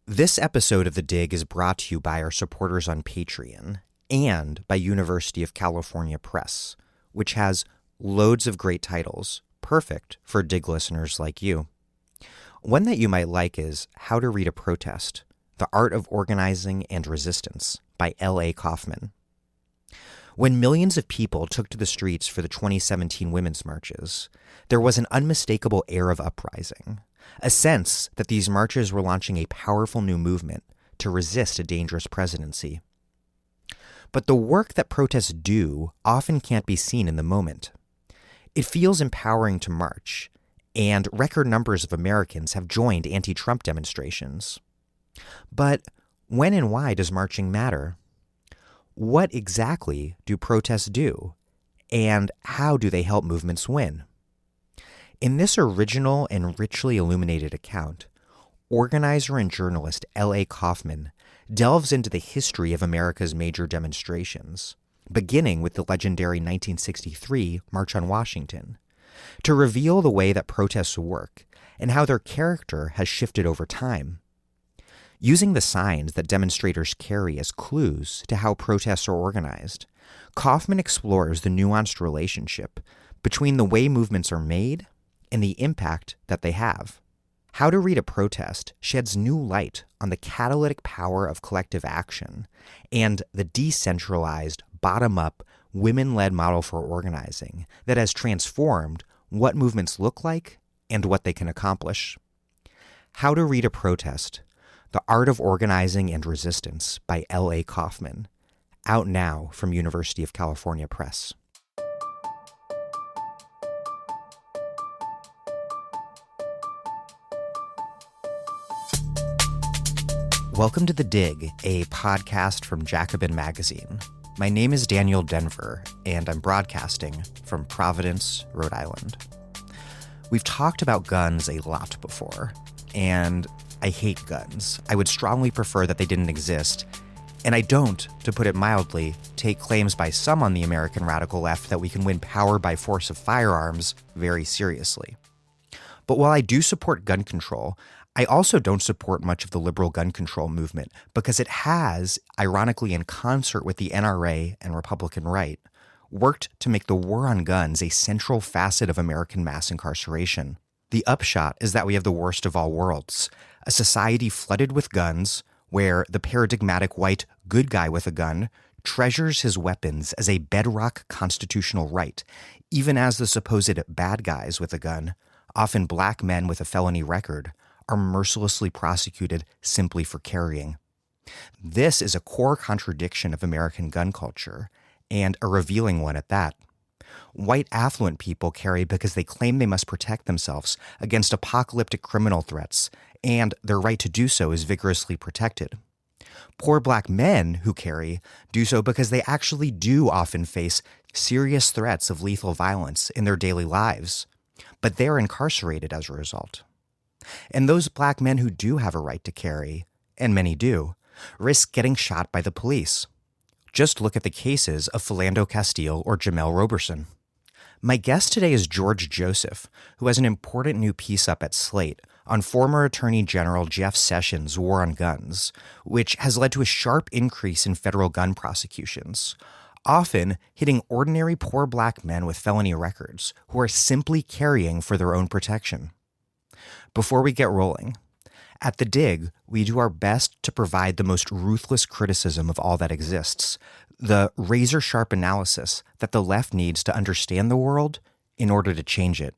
This episode of The Dig is brought to you by our supporters on Patreon and by University of California Press, which has loads of great titles, perfect for Dig listeners like you. One that you might like is How to Read a Protest, The Art of Organizing and Resistance by L.A. Kaufman. When millions of people took to the streets for the 2017 women's marches, there was an unmistakable air of uprising, a sense that these marches were launching a powerful new movement to resist a dangerous presidency. But the work that protests do often can't be seen in the moment. It feels empowering to march, and record numbers of Americans have joined anti-Trump demonstrations. But when and why does marching matter? What exactly do protests do, and how do they help movements win? In this original and richly illuminated account, organizer and journalist L.A. Kaufman delves into the history of America's major demonstrations, beginning with the legendary 1963 March on Washington, to reveal the way that protests work and how their character has shifted over time. Using the signs that demonstrators carry as clues to how protests are organized, Kaufman explores the nuanced relationship between the way movements are made and the impact that they have. How to Read a Protest sheds new light on the catalytic power of collective action and the decentralized, bottom-up, women-led model for organizing that has transformed what movements look like and what they can accomplish. How to Read a Protest, The Art of Organizing and Resistance by L.A. Kaufman, out now from University of California Press. Welcome to The Dig, a podcast from Jacobin Magazine. My name is Daniel Denver, and I'm broadcasting from Providence, Rhode Island. We've talked about guns a lot before, and I hate guns. I would strongly prefer that they didn't exist, and I don't, to put it mildly, take claims by some on the American radical left that we can win power by force of firearms very seriously. But while I do support gun control, I also don't support much of the liberal gun control movement because it has, ironically in concert with the NRA and Republican Right, worked to make the war on guns a central facet of American mass incarceration. The upshot is that we have the worst of all worlds, a society flooded with guns where the paradigmatic white good guy with a gun treasures his weapons as a bedrock constitutional right, even as the supposed bad guys with a gun, often black men with a felony record, are mercilessly prosecuted simply for carrying. This is a core contradiction of American gun culture, and a revealing one at that. White affluent people carry because they claim they must protect themselves against apocalyptic criminal threats, and their right to do so is vigorously protected. Poor black men who carry do so because they actually do often face serious threats of lethal violence in their daily lives, but they're incarcerated as a result. And those black men who do have a right to carry, and many do, risk getting shot by the police. Just look at the cases of Philando Castile or Jamel Roberson. My guest today is George Joseph, who has an important new piece up at Slate on former Attorney General Jeff Sessions' war on guns, which has led to a sharp increase in federal gun prosecutions, often hitting ordinary poor black men with felony records who are simply carrying for their own protection. Before we get rolling, at The Dig, we do our best to provide the most ruthless criticism of all that exists, the razor-sharp analysis that the left needs to understand the world in order to change it.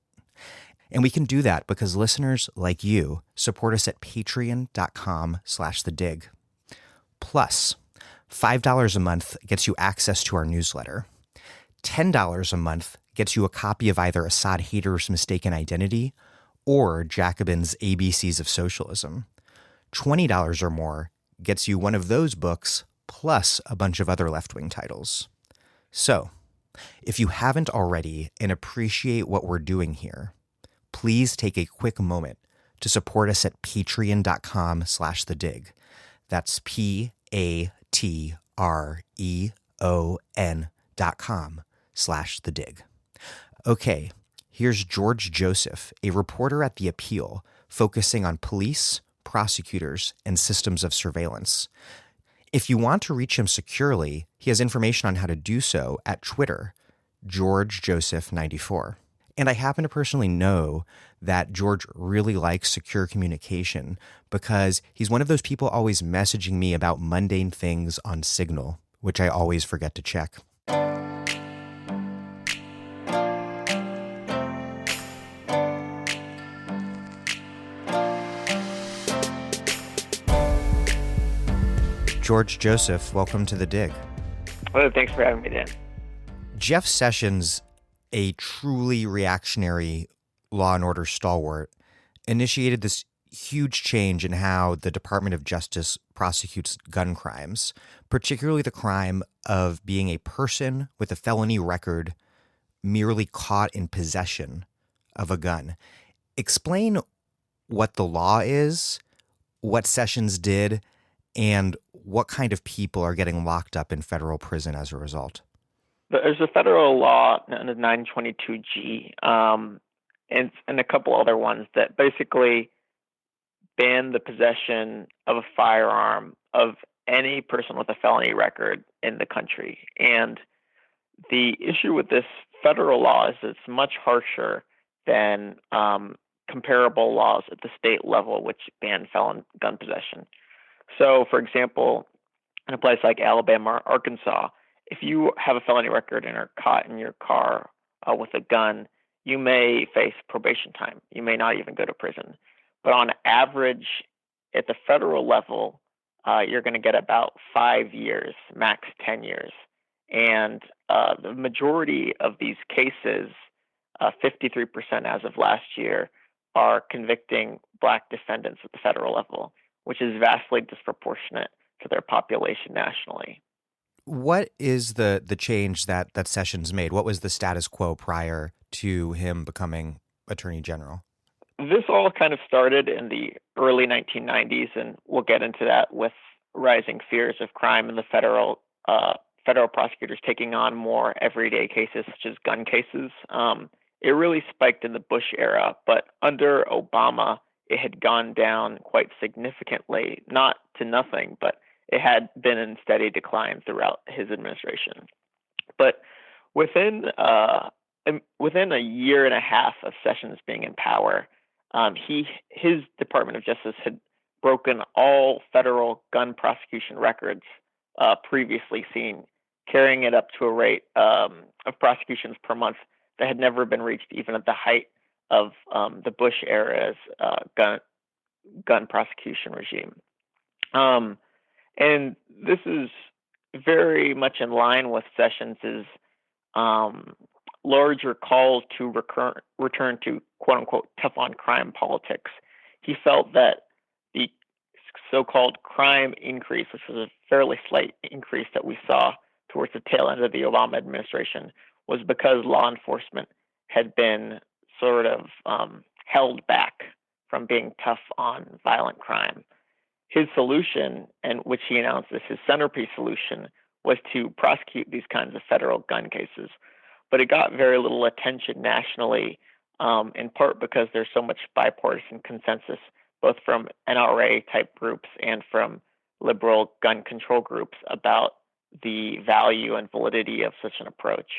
And we can do that because listeners like you support us at patreon.com/thedig. Plus, $5 a month gets you access to our newsletter. $10 a month gets you a copy of either Assad Hater's Mistaken Identity or Jacobin's ABCs of Socialism. $20 or more gets you one of those books plus a bunch of other left-wing titles. So, if you haven't already and appreciate what we're doing here, please take a quick moment to support us at patreon.com/thedig. That's patreon.com/thedig. Okay, here's George Joseph, a reporter at The Appeal, focusing on police, prosecutors, and systems of surveillance. If you want to reach him securely, he has information on how to do so at Twitter, GeorgeJoseph94. And I happen to personally know that George really likes secure communication because he's one of those people always messaging me about mundane things on Signal, which I always forget to check. George Joseph, welcome to The Dig. Well, thanks for having me, Dan. Jeff Sessions, a truly reactionary law and order stalwart, initiated this huge change in how the Department of Justice prosecutes gun crimes, particularly the crime of being a person with a felony record merely caught in possession of a gun. Explain what the law is, what Sessions did, and what kind of people are getting locked up in federal prison as a result. There's a federal law known as 922G and a couple other ones that basically ban the possession of a firearm of any person with a felony record in the country. And the issue with this federal law is it's much harsher than comparable laws at the state level, which ban felon gun possession. So, for example, in a place like Alabama or Arkansas, if you have a felony record and are caught in your car with a gun, you may face probation time. You may not even go to prison. But on average, at the federal level, you're going to get about 5 years, max 10 years. And the majority of these cases, 53% as of last year, are convicting Black defendants at the federal level, which is vastly disproportionate to their population nationally. What is the change that Sessions made? What was the status quo prior to him becoming Attorney General? This all kind of started in the early 1990s, and we'll get into that with rising fears of crime and the federal prosecutors taking on more everyday cases, such as gun cases. It really spiked in the Bush era, but under Obama, it had gone down quite significantly, not to nothing, but it had been in steady decline throughout his administration. But within a year and a half of Sessions being in power, his Department of Justice had broken all federal gun prosecution records previously seen, carrying it up to a rate of prosecutions per month that had never been reached even at the height of the Bush era's gun prosecution regime. And this is very much in line with Sessions' larger calls to return to quote-unquote tough-on-crime politics. He felt that the so-called crime increase, which was a fairly slight increase that we saw towards the tail end of the Obama administration, was because law enforcement had been sort of held back from being tough on violent crime. His solution, and which he announced as his centerpiece solution, was to prosecute these kinds of federal gun cases. But it got very little attention nationally, in part because there's so much bipartisan consensus, both from NRA-type groups and from liberal gun control groups, about the value and validity of such an approach.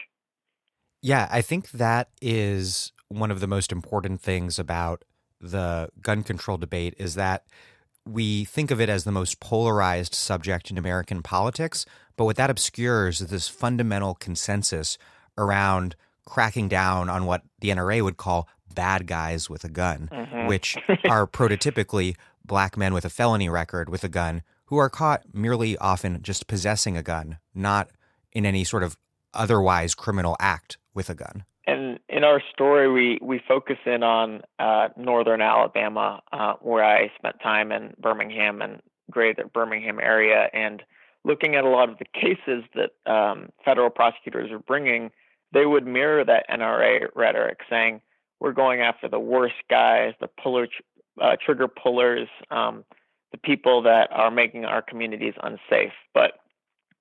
Yeah, I think that is one of the most important things about the gun control debate is that we think of it as the most polarized subject in American politics, but what that obscures is this fundamental consensus around cracking down on what the NRA would call bad guys with a gun, which are prototypically Black men with a felony record with a gun who are caught merely often just possessing a gun, not in any sort of otherwise criminal act with a gun. And in our story, we focus in on northern Alabama, where I spent time in Birmingham and greater Birmingham area, and looking at a lot of the cases that federal prosecutors are bringing, they would mirror that NRA rhetoric, saying we're going after the worst guys, the trigger pullers, the people that are making our communities unsafe. But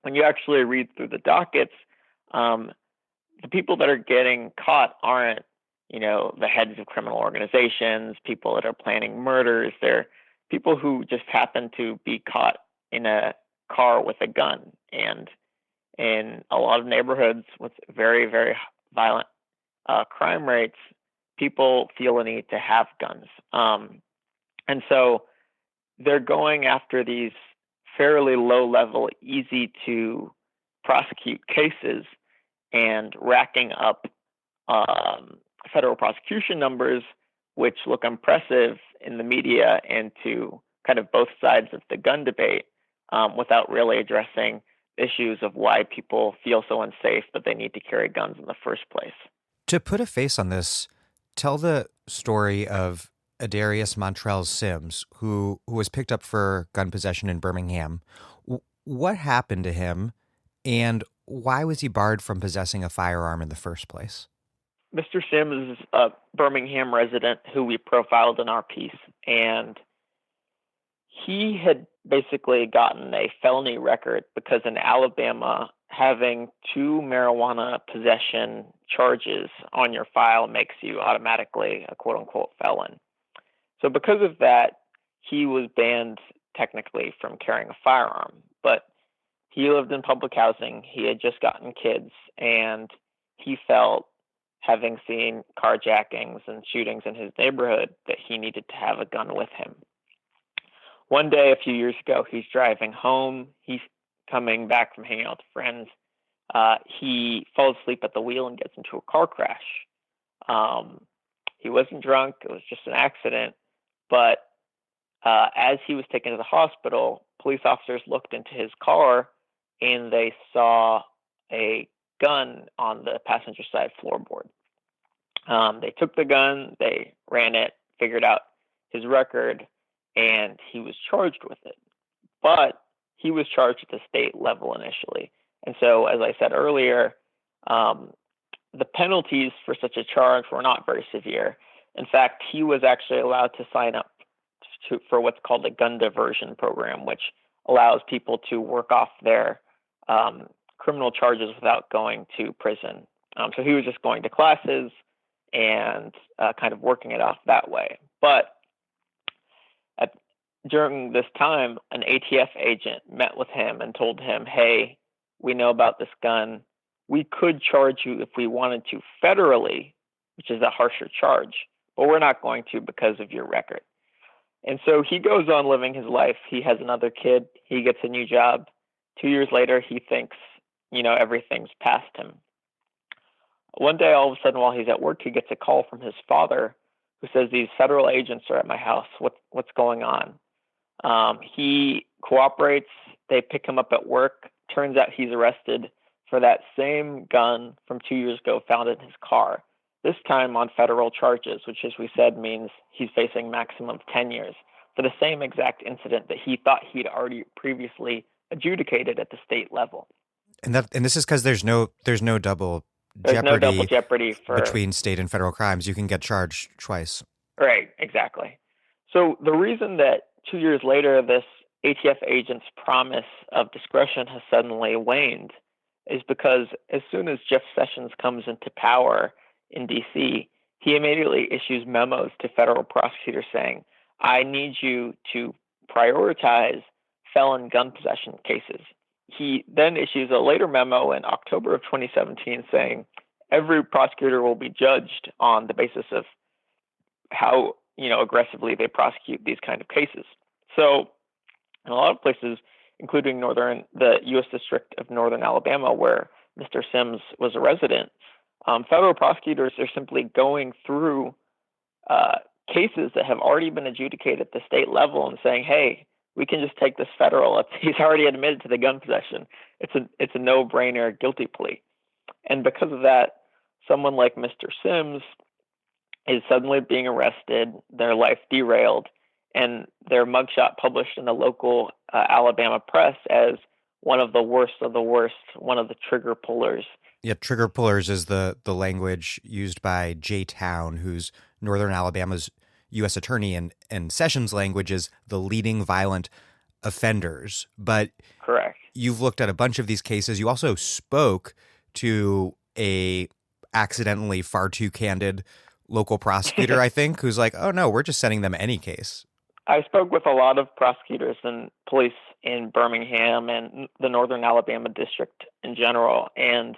when you actually read through the dockets, the people that are getting caught aren't, the heads of criminal organizations, people that are planning murders. They're, people who just happen to be caught in a car with a gun. And in a lot of neighborhoods with very, very violent crime rates, people feel a need to have guns. And so they're going after these fairly low level, easy to prosecute cases and racking up federal prosecution numbers, which look impressive in the media and to kind of both sides of the gun debate, without really addressing issues of why people feel so unsafe that they need to carry guns in the first place. To put a face on this, tell the story of Adarius Montrell Sims, who was picked up for gun possession in Birmingham. What happened to him, and why was he barred from possessing a firearm in the first place? Mr. Sims is a Birmingham resident who we profiled in our piece, and he had basically gotten a felony record because in Alabama, having 2 marijuana possession charges on your file makes you automatically a quote-unquote felon. So because of that, he was banned technically from carrying a firearm. But he lived in public housing. He had just gotten kids, and he felt, having seen carjackings and shootings in his neighborhood, that he needed to have a gun with him. One day, a few years ago, he's driving home. He's coming back from hanging out with friends. He falls asleep at the wheel and gets into a car crash. He wasn't drunk. It was just an accident. But as he was taken to the hospital, police officers looked into his car and they saw a gun on the passenger side floorboard. They took the gun, they ran it, figured out his record, and he was charged with it. But he was charged at the state level initially. And so, as I said earlier, the penalties for such a charge were not very severe. In fact, he was actually allowed to sign up for what's called a gun diversion program, which allows people to work off their criminal charges without going to prison. So he was just going to classes and kind of working it off that way. But during this time, an ATF agent met with him and told him, hey, we know about this gun. We could charge you if we wanted to federally, which is a harsher charge, but we're not going to because of your record. And so he goes on living his life. He has another kid. He gets a new job. 2 years later, he thinks, everything's past him. One day, all of a sudden, while he's at work, he gets a call from his father who says, these federal agents are at my house. What's going on? He cooperates. They pick him up at work. Turns out he's arrested for that same gun from 2 years ago found in his car, this time on federal charges, which, as we said, means he's facing maximum 10 years for the same exact incident that he thought he'd already previously adjudicated at the state level. And this is because there's no double jeopardy between state and federal crimes. You can get charged twice. Right, exactly. So the reason that 2 years later this ATF agent's promise of discretion has suddenly waned is because as soon as Jeff Sessions comes into power in D.C., he immediately issues memos to federal prosecutors saying, I need you to prioritize felon gun possession cases. He then issues a later memo in October of 2017 saying every prosecutor will be judged on the basis of how aggressively they prosecute these kind of cases. So in a lot of places, including the U.S. District of Northern Alabama, where Mr. Sims was a resident, federal prosecutors are simply going through cases that have already been adjudicated at the state level and saying, hey, we can just take this federal. He's already admitted to the gun possession. It's a no-brainer guilty plea. And because of that, someone like Mr. Sims is suddenly being arrested, their life derailed, and their mugshot published in the local Alabama press as one of the worst of the worst, one of the trigger pullers. Yeah, trigger pullers is the language used by Jay Town, who's Northern Alabama's U.S. attorney, and Sessions' language is the leading violent offenders. But correct. You've looked at a bunch of these cases. You also spoke to a accidentally far too candid local prosecutor, I think, who's like, oh, no, we're just sending them any case. I spoke with a lot of prosecutors and police in Birmingham and the Northern Alabama district in general, and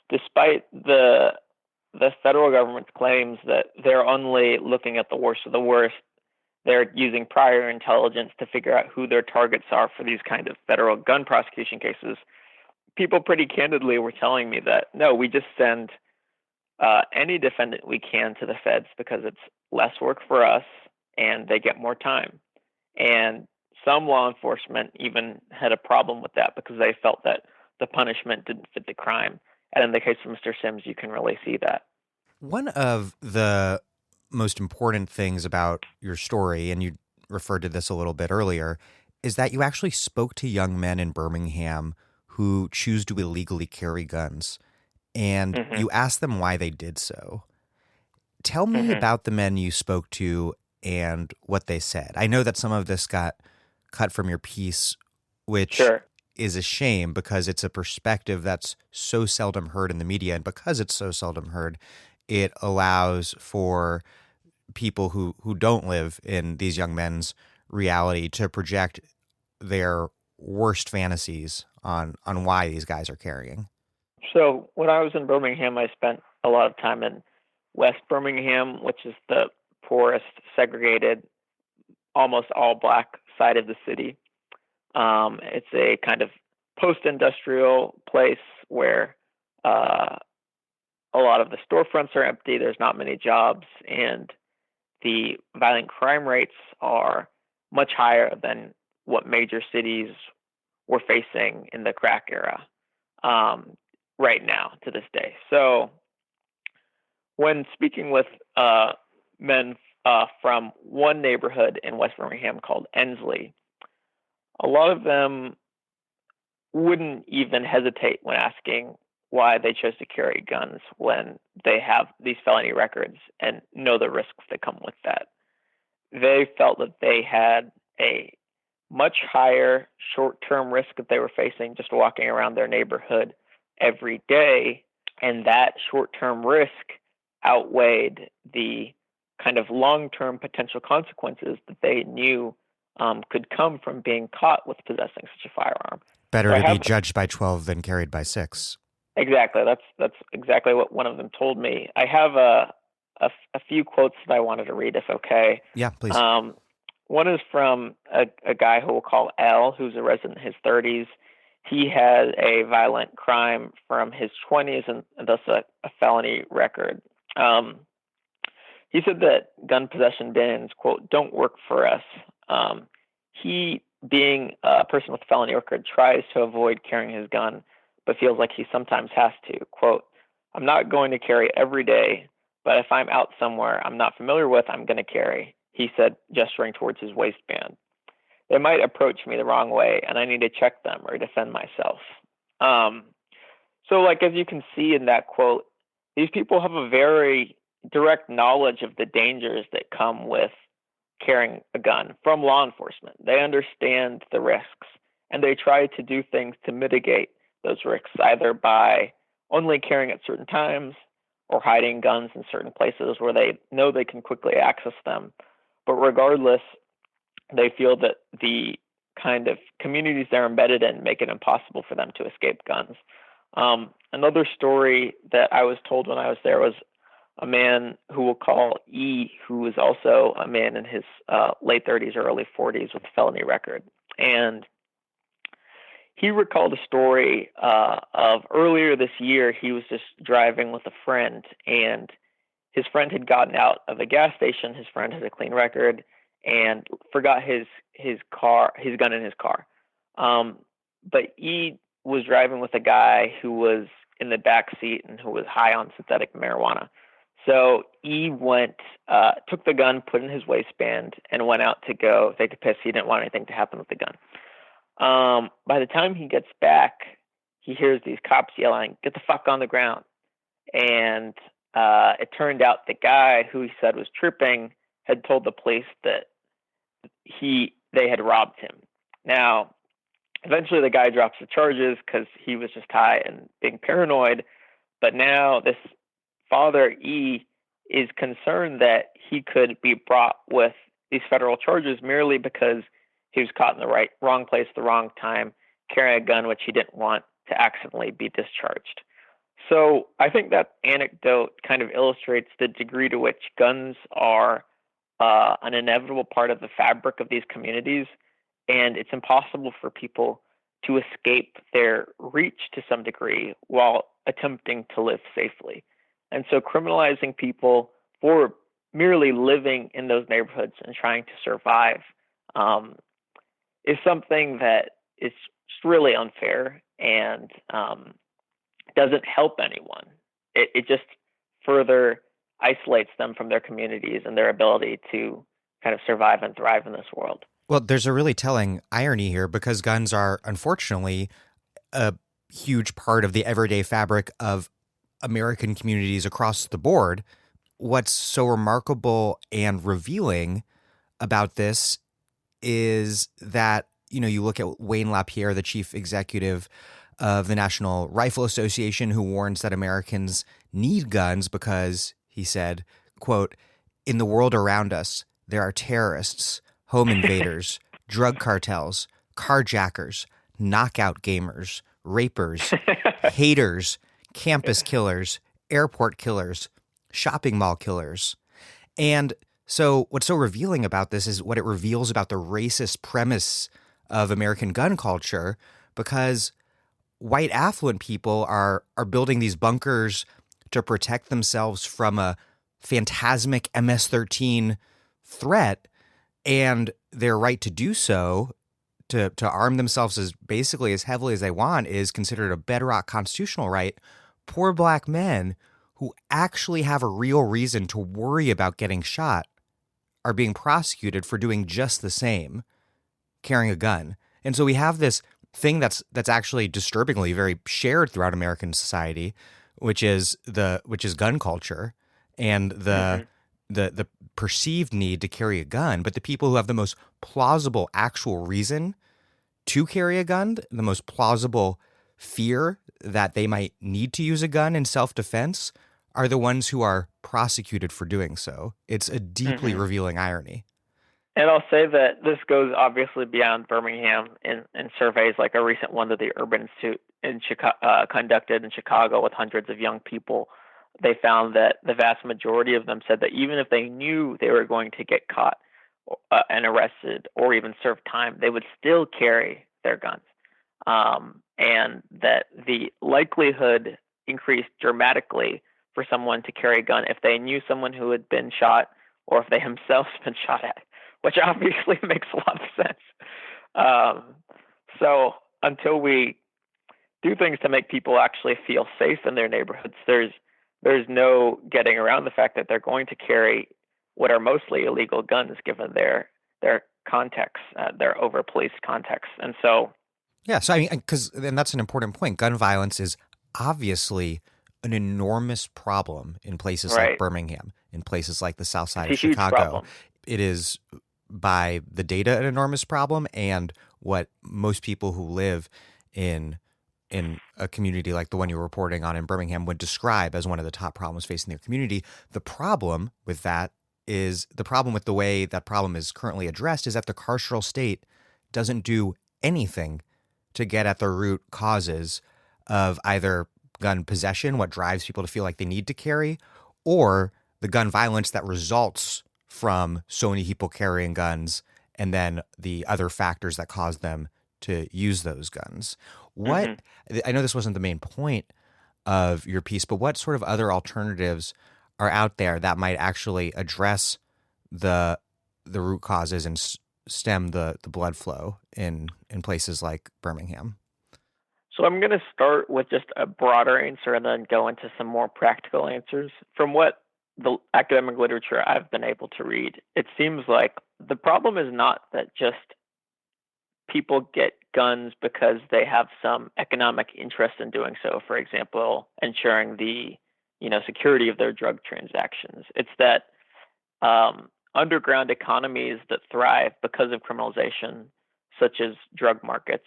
despite the federal government's claims that they're only looking at the worst of the worst, they're using prior intelligence to figure out who their targets are for these kind of federal gun prosecution cases. People pretty candidly were telling me that, no, we just send any defendant we can to the feds because it's less work for us and they get more time. And some law enforcement even had a problem with that because they felt that the punishment didn't fit the crime. And in the case of Mr. Sims, you can really see that. One of the most important things about your story, and you referred to this a little bit earlier, is that you actually spoke to young men in Birmingham who choose to illegally carry guns, and you asked them why they did so. Tell me about the men you spoke to and what they said. I know that some of this got cut from your piece, which is a shame because it's a perspective that's so seldom heard in the media. And because it's so seldom heard, it allows for people who don't live in these young men's reality to project their worst fantasies on why these guys are carrying. So when I was in Birmingham, I spent a lot of time in West Birmingham, which is the poorest, segregated, almost all black side of the city. It's a kind of post-industrial place where a lot of the storefronts are empty. There's not many jobs, and the violent crime rates are much higher than what major cities were facing in the crack era right now to this day. So when speaking with men from one neighborhood in West Birmingham called Ensley, a lot of them wouldn't even hesitate when asking why they chose to carry guns when they have these felony records and know the risks that come with that. They felt that they had a much higher short-term risk that they were facing just walking around their neighborhood every day, and that short-term risk outweighed the kind of long-term potential consequences that they knew could come from being caught with possessing such a firearm. Better to be judged by 12 than carried by 6. Exactly. That's exactly what one of them told me. I have a few quotes that I wanted to read, if okay. Yeah, please. One is from a guy who we'll call L, who's a resident in his 30s. He had a violent crime from his 20s and thus a felony record. He said that gun possession bans, quote, don't work for us. He, being a person with a felony record, tries to avoid carrying his gun, but feels like he sometimes has to. Quote, I'm not going to carry every day, but if I'm out somewhere I'm not familiar with, I'm going to carry, he said, gesturing towards his waistband. They might approach me the wrong way, and I need to check them or defend myself. So, like, as you can see in that quote, these people have a very direct knowledge of the dangers that come with carrying a gun from law enforcement. They understand the risks, and they try to do things to mitigate those risks, either by only carrying at certain times or hiding guns in certain places where they know they can quickly access them. But regardless, they feel that the kind of communities they're embedded in make it impossible for them to escape guns. Another story that I was told when I was there was a man who we'll call E, who was also a man in his late 30s or early 40s with a felony record. And he recalled a story of earlier this year. He was just driving with a friend, and his friend had gotten out of a gas station. His friend had a clean record and forgot his gun in his car. But E was driving with a guy who was in the back seat and who was high on synthetic marijuana. So E took the gun, put it in his waistband, and went out to go take a piss. He didn't want anything to happen with the gun. By the time he gets back, he hears these cops yelling, "Get the fuck on the ground." And it turned out the guy who he said was tripping had told the police that they had robbed him. Now, eventually the guy drops the charges because he was just high and being paranoid. But now this father, E, is concerned that he could be brought with these federal charges merely because he was caught in the wrong place at the wrong time, carrying a gun which he didn't want to accidentally be discharged. So I think that anecdote kind of illustrates the degree to which guns are an inevitable part of the fabric of these communities, and it's impossible for people to escape their reach to some degree while attempting to live safely. And so criminalizing people for merely living in those neighborhoods and trying to survive is something that is really unfair and doesn't help anyone. It just further isolates them from their communities and their ability to kind of survive and thrive in this world. Well, there's a really telling irony here because guns are, unfortunately, a huge part of the everyday fabric of American communities across the board. What's so remarkable and revealing about this is that, you look at Wayne LaPierre, the chief executive of the National Rifle Association, who warns that Americans need guns because, he said, quote, "In the world around us, there are terrorists, home invaders, drug cartels, carjackers, knockout gamers, rapers, haters, campus killers, airport killers, shopping mall killers." And so what's so revealing about this is what it reveals about the racist premise of American gun culture, because white affluent people are building these bunkers to protect themselves from a phantasmic MS-13 threat, and their right to do so, to arm themselves as basically as heavily as they want, is considered a bedrock constitutional right. Poor black men who actually have a real reason to worry about getting shot are being prosecuted for doing just the same, carrying a gun. And so we have this thing that's actually disturbingly very shared throughout American society, which is gun culture and the perceived need to carry a gun. But the people who have the most plausible actual reason to carry a gun, the most plausible fear that they might need to use a gun in self-defense, are the ones who are prosecuted for doing so. It's a deeply revealing irony. And I'll say that this goes obviously beyond Birmingham in surveys like a recent one that the Urban Institute conducted in Chicago with hundreds of young people. They found that the vast majority of them said that even if they knew they were going to get caught and arrested or even serve time, they would still carry their guns. And that the likelihood increased dramatically for someone to carry a gun if they knew someone who had been shot or if they themselves been shot at, which obviously makes a lot of sense. So until we do things to make people actually feel safe in their neighborhoods, there's no getting around the fact that they're going to carry what are mostly illegal guns given their context, their over-policed context. And so... Yeah, so I mean, and that's an important point. Gun violence is obviously an enormous problem in places like Birmingham, in places like the South Side of Chicago. It is, by the data, an enormous problem, and what most people who live in a community like the one you're reporting on in Birmingham would describe as one of the top problems facing their community. The problem with that is, the problem with the way that problem is currently addressed is that the carceral state doesn't do anything to get at the root causes of either gun possession, what drives people to feel like they need to carry, or the gun violence that results from so many people carrying guns, and then the other factors that cause them to use those guns. I know this wasn't the main point of your piece, but what sort of other alternatives are out there that might actually address the root causes and stem the blood flow in places like Birmingham? So I'm going to start with just a broader answer and then go into some more practical answers. From what the academic literature I've been able to read, it seems like the problem is not that just people get guns because they have some economic interest in doing so, for example, ensuring the security of their drug transactions. It's that underground economies that thrive because of criminalization, such as drug markets,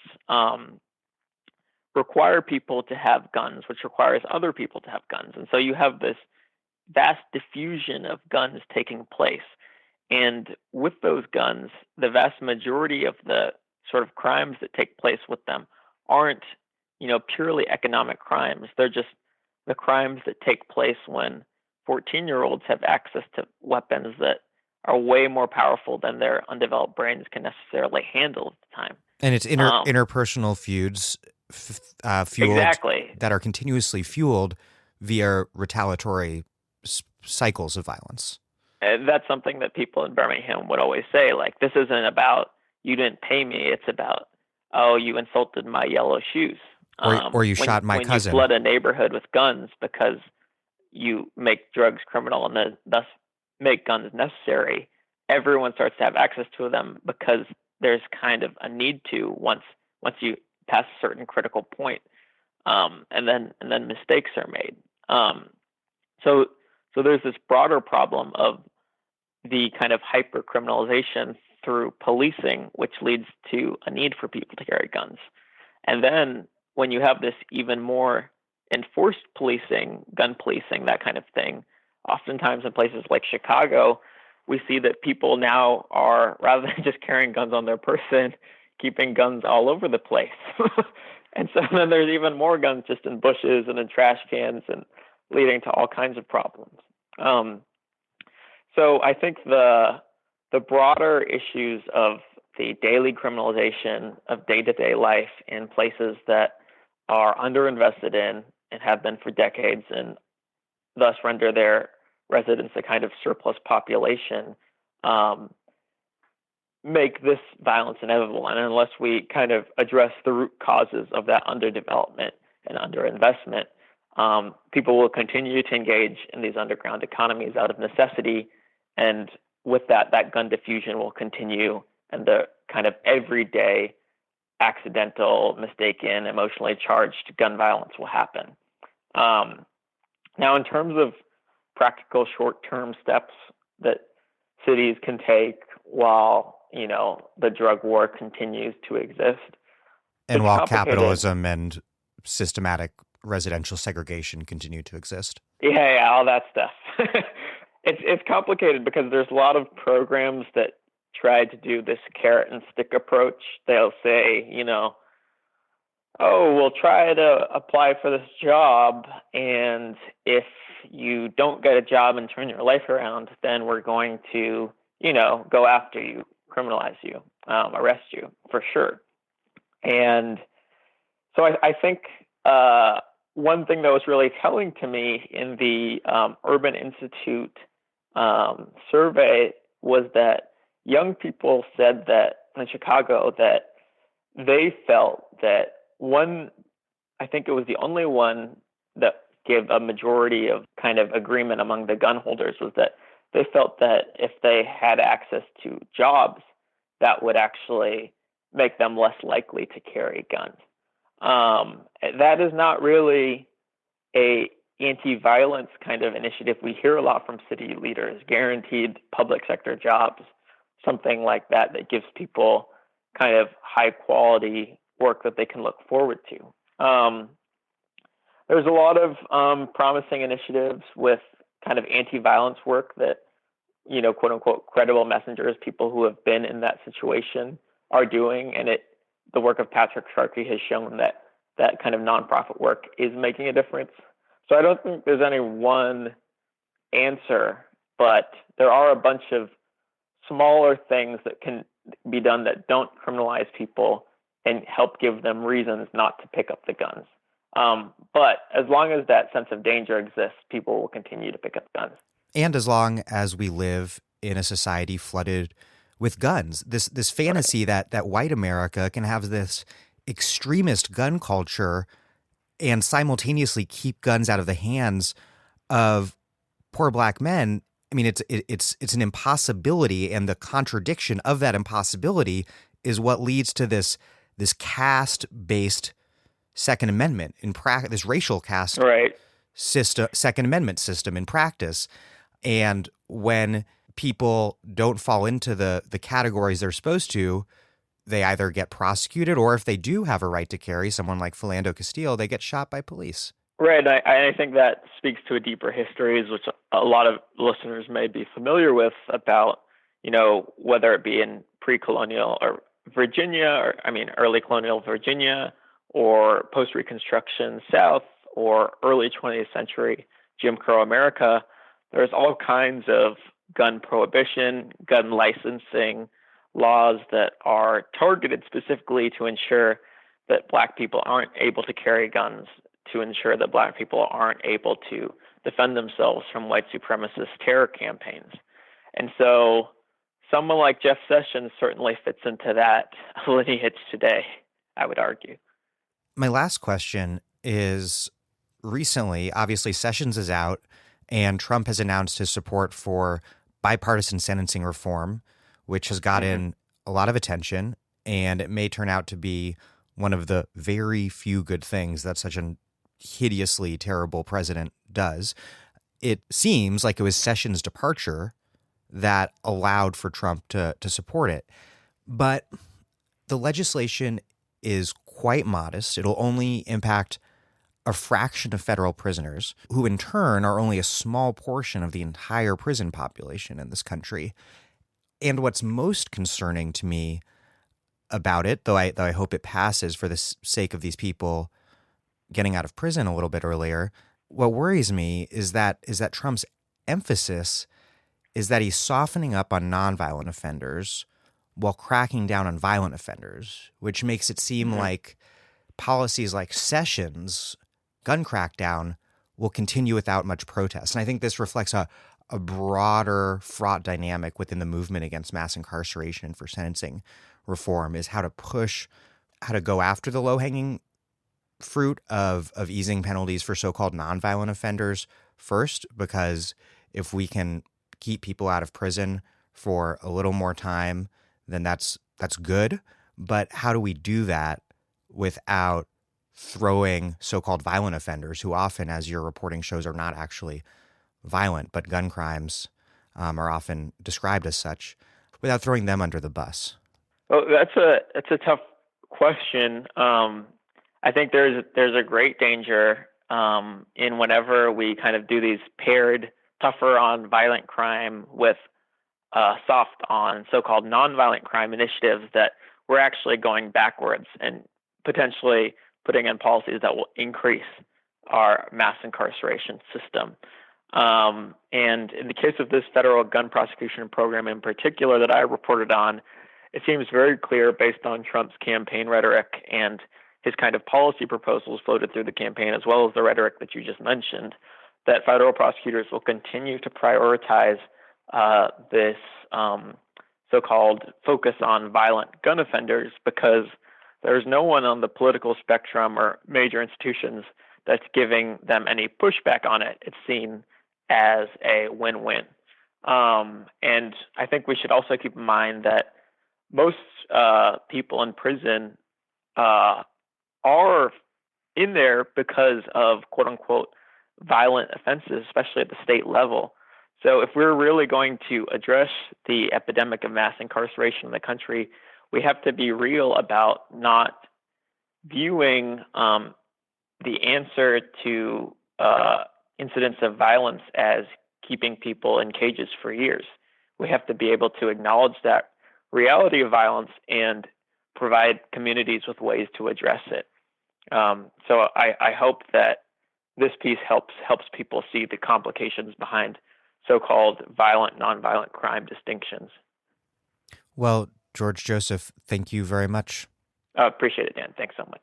require people to have guns, which requires other people to have guns. And so you have this vast diffusion of guns taking place. And with those guns, the vast majority of the sort of crimes that take place with them aren't, purely economic crimes. They're just the crimes that take place when 14-year-olds have access to weapons that are way more powerful than their undeveloped brains can necessarily handle at the time. And it's interpersonal feuds, fueled, exactly, that are continuously fueled via retaliatory cycles of violence. And that's something that people in Birmingham would always say, like, this isn't about you didn't pay me. It's about, oh, you insulted my yellow shoes. Or you shot my cousin. When you flood a neighborhood with guns because you make drugs criminal and thus make guns necessary, everyone starts to have access to them because there's kind of a need to once you pass a certain critical point, and then mistakes are made. So there's this broader problem of the kind of hyper criminalization through policing, which leads to a need for people to carry guns. And then when you have this even more enforced policing, gun policing, that kind of thing, oftentimes in places like Chicago, we see that people now are, rather than just carrying guns on their person, keeping guns all over the place. And so then there's even more guns just in bushes and in trash cans, and leading to all kinds of problems. So I think the broader issues of the daily criminalization of day-to-day life in places that are underinvested in and have been for decades, and thus render their residents a kind of surplus population, make this violence inevitable. And unless we kind of address the root causes of that underdevelopment and underinvestment, people will continue to engage in these underground economies out of necessity. And with that gun diffusion will continue, and the kind of everyday accidental, mistaken, emotionally charged gun violence will happen. Now, in terms of practical short-term steps that cities can take while, the drug war continues to exist. And while capitalism and systematic residential segregation continue to exist. Yeah, all that stuff. It's complicated because there's a lot of programs that try to do this carrot and stick approach. They'll say, oh, we'll try to apply for this job, and if you don't get a job and turn your life around, then we're going to, go after you, criminalize you, arrest you for sure. And so I think one thing that was really telling to me in the Urban Institute survey was that young people said that in Chicago that they felt that I think it was the only one that gave a majority of kind of agreement among the gun holders, was that they felt that if they had access to jobs, that would actually make them less likely to carry guns. That is not really a anti-violence kind of initiative we hear a lot from city leaders, guaranteed public sector jobs, something like that gives people kind of high quality work that they can look forward to. There's a lot of promising initiatives with kind of anti-violence work that, quote unquote, credible messengers, people who have been in that situation, are doing. And the work of Patrick Sharkey has shown that kind of nonprofit work is making a difference. So I don't think there's any one answer, but there are a bunch of smaller things that can be done that don't criminalize people and help give them reasons not to pick up the guns. But as long as that sense of danger exists, people will continue to pick up guns. And as long as we live in a society flooded with guns, this fantasy that white America can have this extremist gun culture and simultaneously keep guns out of the hands of poor black men. I mean, it's an impossibility, and the contradiction of that impossibility is what leads to this caste-based Second Amendment in practice, this racial caste system, Second Amendment system in practice. And when people don't fall into the categories they're supposed to, they either get prosecuted, or if they do have a right to carry, someone like Philando Castile, they get shot by police. Right. I think that speaks to a deeper history, which a lot of listeners may be familiar with, about, whether it be in pre-colonial or Virginia, early colonial Virginia, or post-Reconstruction South, or early 20th century Jim Crow America, there's all kinds of gun prohibition, gun licensing laws that are targeted specifically to ensure that Black people aren't able to carry guns, to ensure that Black people aren't able to defend themselves from white supremacist terror campaigns. And so someone like Jeff Sessions certainly fits into that lineage today, I would argue. My last question is, recently, obviously Sessions is out and Trump has announced his support for bipartisan sentencing reform, which has gotten a lot of attention, and it may turn out to be one of the very few good things that such a hideously terrible president does. It seems like it was Sessions' departure that allowed for Trump to support it. But the legislation is quite modest. It'll only impact a fraction of federal prisoners, who in turn are only a small portion of the entire prison population in this country. And what's most concerning to me about it, though I hope it passes for the sake of these people getting out of prison a little bit earlier, what worries me is that Trump's emphasis is that he's softening up on nonviolent offenders while cracking down on violent offenders, which makes it seem like policies like Sessions' gun crackdown will continue without much protest. And I think this reflects a broader fraught dynamic within the movement against mass incarceration for sentencing reform, is how to go after the low-hanging fruit of easing penalties for so-called nonviolent offenders first, because if we can keep people out of prison for a little more time, then that's good. But how do we do that without throwing so-called violent offenders, who often, as your reporting shows, are not actually violent, but gun crimes are often described as such, without throwing them under the bus? Well, that's a tough question. I think there's a great danger in whenever we kind of do these paired tougher on violent crime with soft on so-called nonviolent crime initiatives, that we're actually going backwards and potentially putting in policies that will increase our mass incarceration system. And in the case of this federal gun prosecution program in particular that I reported on, it seems very clear, based on Trump's campaign rhetoric and his kind of policy proposals floated through the campaign, as well as the rhetoric that you just mentioned, that federal prosecutors will continue to prioritize this so-called focus on violent gun offenders, because there's no one on the political spectrum or major institutions that's giving them any pushback on it. It's seen as a win-win. And I think we should also keep in mind that most people in prison are in there because of quote-unquote violent offenses, especially at the state level. So if we're really going to address the epidemic of mass incarceration in the country, we have to be real about not viewing the answer to incidents of violence as keeping people in cages for years. We have to be able to acknowledge that reality of violence and provide communities with ways to address it. So I hope that this piece helps people see the complications behind so-called violent, nonviolent crime distinctions. Well, George Joseph, thank you very much. Appreciate it, Dan. Thanks so much.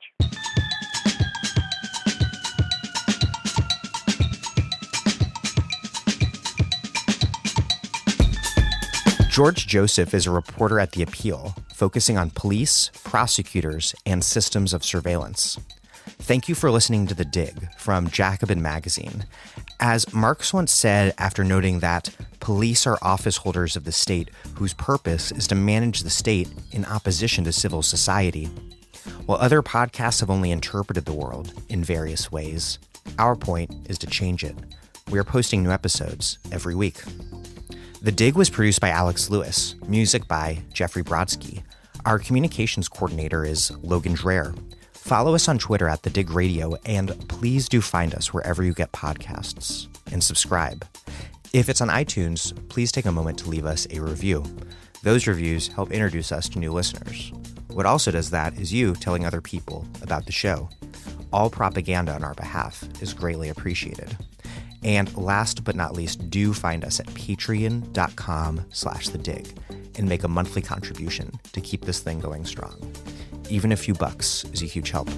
George Joseph is a reporter at The Appeal, focusing on police, prosecutors, and systems of surveillance. Thank you for listening to The Dig from Jacobin Magazine. As Marx once said, after noting that police are office holders of the state whose purpose is to manage the state in opposition to civil society, while other podcasts have only interpreted the world in various ways, our point is to change it. We are posting new episodes every week. The Dig was produced by Alex Lewis, music by Jeffrey Brodsky. Our communications coordinator is Logan Dreher. Follow us on Twitter at The Dig Radio, and please do find us wherever you get podcasts and subscribe. If it's on iTunes, please take a moment to leave us a review. Those reviews help introduce us to new listeners. What also does that is you telling other people about the show. All propaganda on our behalf is greatly appreciated. And last but not least, do find us at patreon.com/thedig and make a monthly contribution to keep this thing going strong. Even a few bucks is a huge help.